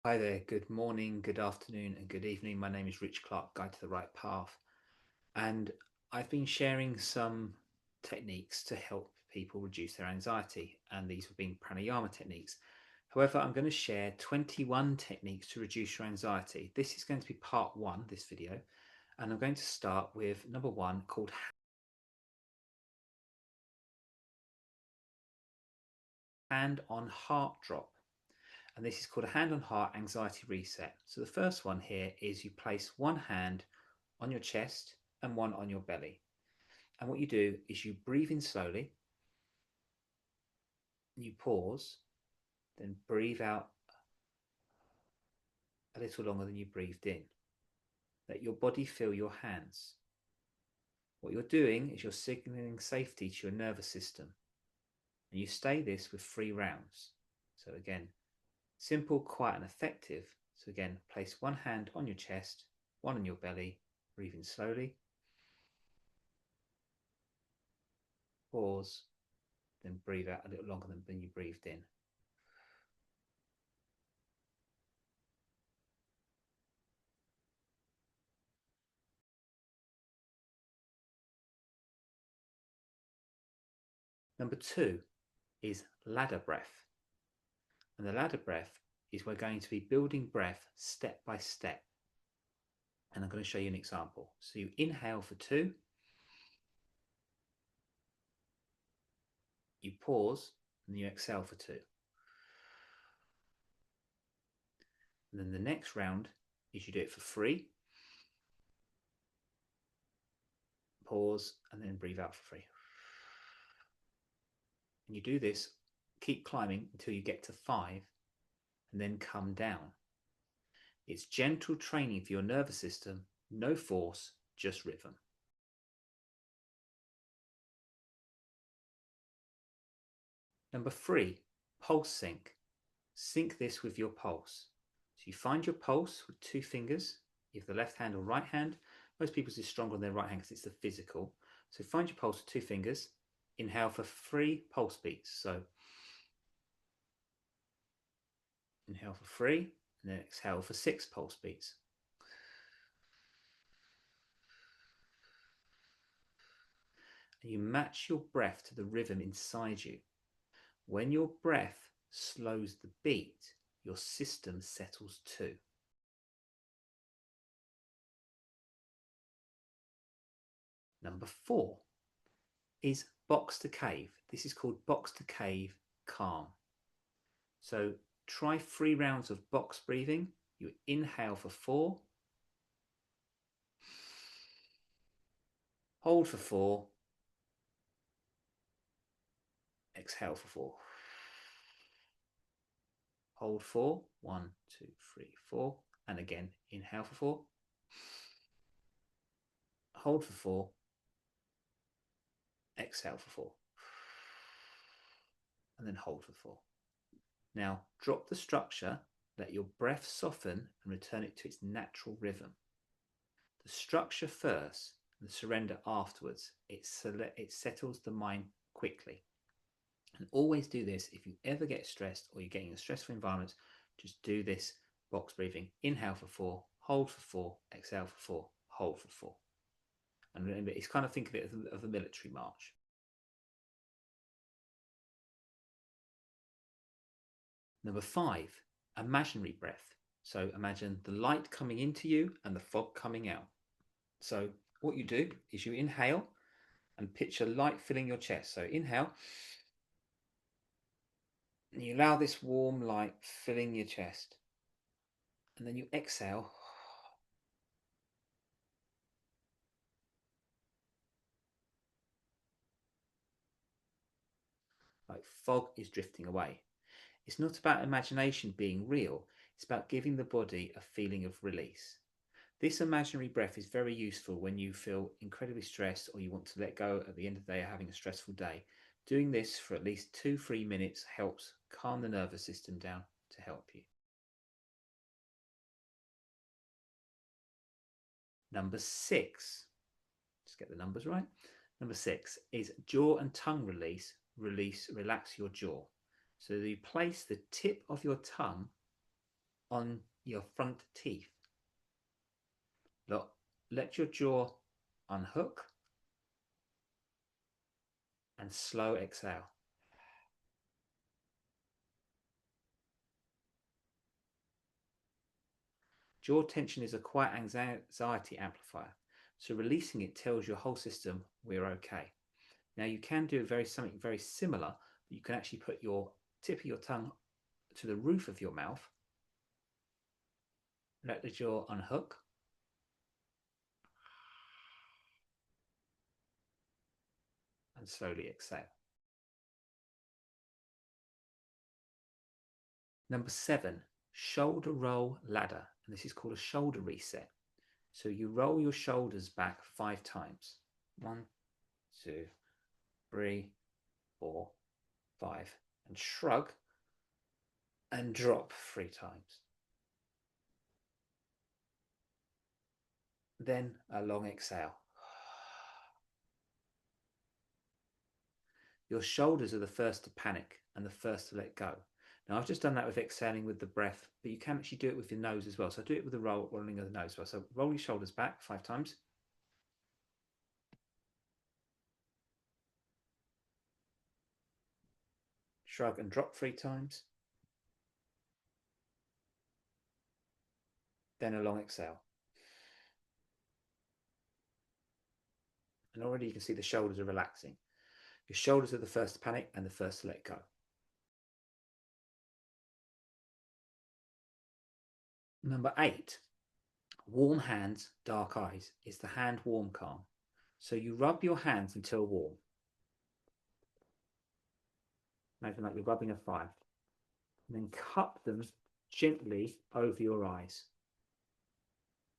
Hi there, good morning, good afternoon, and good evening. My name is Rich Clark, Guide to the Right Path, and I've been sharing some techniques to help people reduce their anxiety, and these have been pranayama techniques. However, I'm going to share 21 techniques to reduce your anxiety. This is going to be part one, this video, and I'm going to start with number one called hand on heart drop. And this is called a hand on heart anxiety reset. So the first one here is you place one hand on your chest and one on your belly. And what you do is you breathe in slowly, you pause, then breathe out a little longer than you breathed in. Let your body feel your hands. What you're doing is you're signaling safety to your nervous system. And you stay this with 3 rounds. So again, simple, quiet, and effective. So again, place one hand on your chest, one on your belly, breathe in slowly, pause, then breathe out a little longer than you breathed in. Number 2 is ladder breath. And the ladder breath is we're going to be building breath step by step. And I'm going to show you an example. So you inhale for 2, you pause, and you exhale for 2. And then the next round is you do it for 3, pause, and then breathe out for 3. And you do this, keep climbing until you get to 5, and then come down. It's gentle training for your nervous system, no force, just rhythm. Number 3, pulse sync. Sync this with your pulse. So you find your pulse with 2 fingers, either the left hand or right hand. Most people is stronger on their right hand because it's the physical. So find your pulse with 2 fingers. Inhale for 3 pulse beats. So inhale for 3, and then exhale for 6 pulse beats. And you match your breath to the rhythm inside you. When your breath slows the beat, your system settles too. Number 4 is box to cave. This is called box to cave calm. So try 3 rounds of box breathing. You inhale for 4, hold for 4, exhale for 4. Hold 4, 1, 2, 3, 4, and again inhale for 4, hold for 4, exhale for 4, and then hold for 4. Now drop the structure, let your breath soften and return it to its natural rhythm. The structure first and the surrender afterwards. It settles the mind quickly. And always do this if you ever get stressed or you're getting in a stressful environment. Just do this box breathing. Inhale for 4, hold for 4, exhale for 4, hold for 4. And remember, it's kind of, think of it as a military march. Number 5, imaginary breath. So imagine the light coming into you and the fog coming out. So what you do is you inhale and picture light filling your chest. So inhale, and you allow this warm light filling your chest. And then you exhale, like fog is drifting away. It's not about imagination being real, it's about giving the body a feeling of release. This imaginary breath is very useful when you feel incredibly stressed or you want to let go at the end of the day or having a stressful day. Doing this for at least 2-3 minutes helps calm the nervous system down to help you. Number 6, just get the numbers right. Number 6 is jaw and tongue release. Relax your jaw. So you place the tip of your tongue on your front teeth. Look, let your jaw unhook and slow exhale. Jaw tension is a quiet anxiety amplifier, so releasing it tells your whole system we're okay. Now you can do something very similar, but you can actually put your tip of your tongue to the roof of your mouth, let the jaw unhook, and slowly exhale. Number 7, shoulder roll ladder, and this is called a shoulder reset. So you roll your shoulders back 5 times. 1, 2, 3, 4, 5, and shrug and drop 3 times. Then a long exhale. Your shoulders are the first to panic and the first to let go. Now, I've just done that with exhaling with the breath, but you can actually do it with your nose as well. So do it with the rolling of the nose as well. So roll your shoulders back 5 times. Shrug and drop 3 times. Then a long exhale. And already you can see the shoulders are relaxing. Your shoulders are the first to panic and the first to let go. Number 8, warm hands, dark eyes, is the hand warm calm. So you rub your hands until warm. Imagine like you're rubbing a fire. And then cup them gently over your eyes.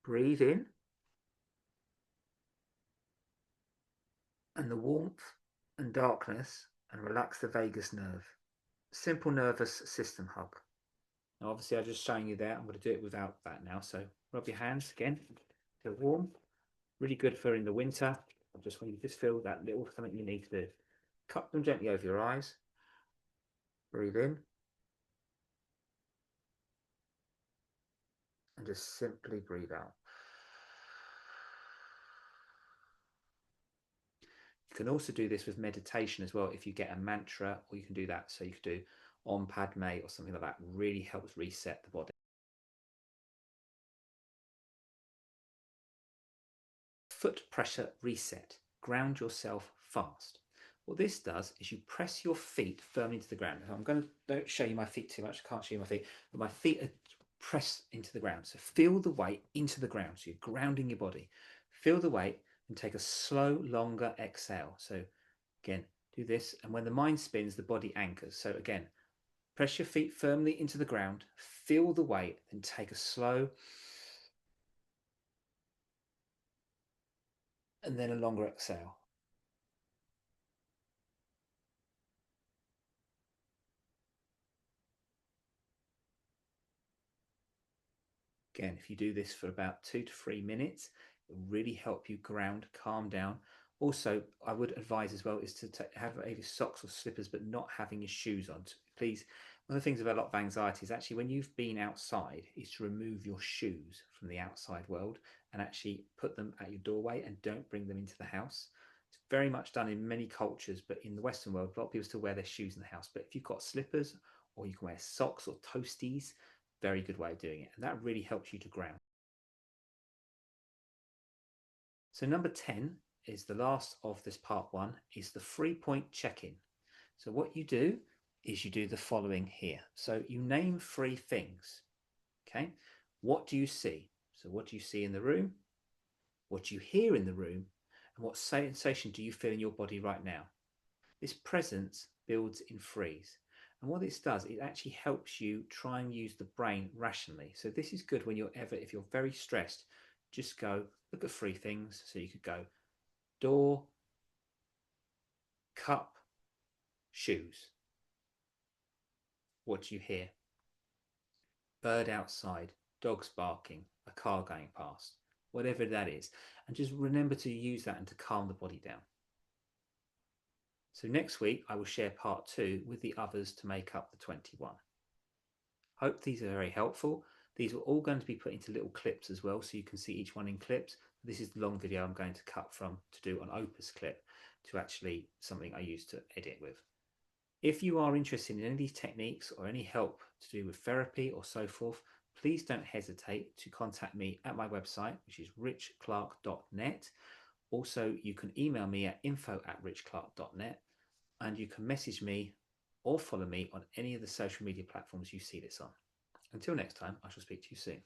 Breathe in. And the warmth and darkness, and relax the vagus nerve. Simple nervous system hug. Now obviously I'm just showing you there. I'm going to do it without that now. So rub your hands again. Feel warm. Really good for in the winter. I just want you to just feel that little something you need to do. Cup them gently over your eyes. Breathe in. And just simply breathe out. You can also do this with meditation as well if you get a mantra, or you can do that. So you could do Om Padme or something like that. Really helps reset the body. Foot pressure reset. Ground yourself fast. What this does is you press your feet firmly into the ground. I'm going to don't show you my feet too much. I can't show you my feet, but my feet are pressed into the ground. So feel the weight into the ground. So you're grounding your body. Feel the weight and take a slow, longer exhale. So again, do this. And when the mind spins, the body anchors. So again, press your feet firmly into the ground. Feel the weight and take a slow and then a longer exhale. Again, if you do this for about 2 to 3 minutes, it will really help you ground, calm down. Also, I would advise as well is to have either socks or slippers, but not having your shoes on. Please, one of the things with a lot of anxiety is actually when you've been outside is to remove your shoes from the outside world and actually put them at your doorway and don't bring them into the house. It's very much done in many cultures, but in the Western world, a lot of people still wear their shoes in the house. But if you've got slippers or you can wear socks or toasties, very good way of doing it. And that really helps you to ground. So number 10 is the last of this part 1, is the 3-point check-in. So what you do is you do the following here. So you name 3 things. Okay. What do you see? So what do you see in the room? What do you hear in the room? And what sensation do you feel in your body right now? This presence builds in freeze. And what this does, it actually helps you try and use the brain rationally. So this is good when if you're very stressed, just go look at 3 things. So you could go door, cup, shoes. What do you hear? Bird outside, dogs barking, a car going past, whatever that is. And just remember to use that and to calm the body down. So next week, I will share part 2 with the others to make up the 21. Hope these are very helpful. These are all going to be put into little clips as well, so you can see each one in clips. This is the long video I'm going to cut from to do an Opus clip to actually something I use to edit with. If you are interested in any of these techniques or any help to do with therapy or so forth, please don't hesitate to contact me at my website, which is richclark.net. Also, you can email me at info@richclark.net, and you can message me or follow me on any of the social media platforms you see this on. Until next time, I shall speak to you soon.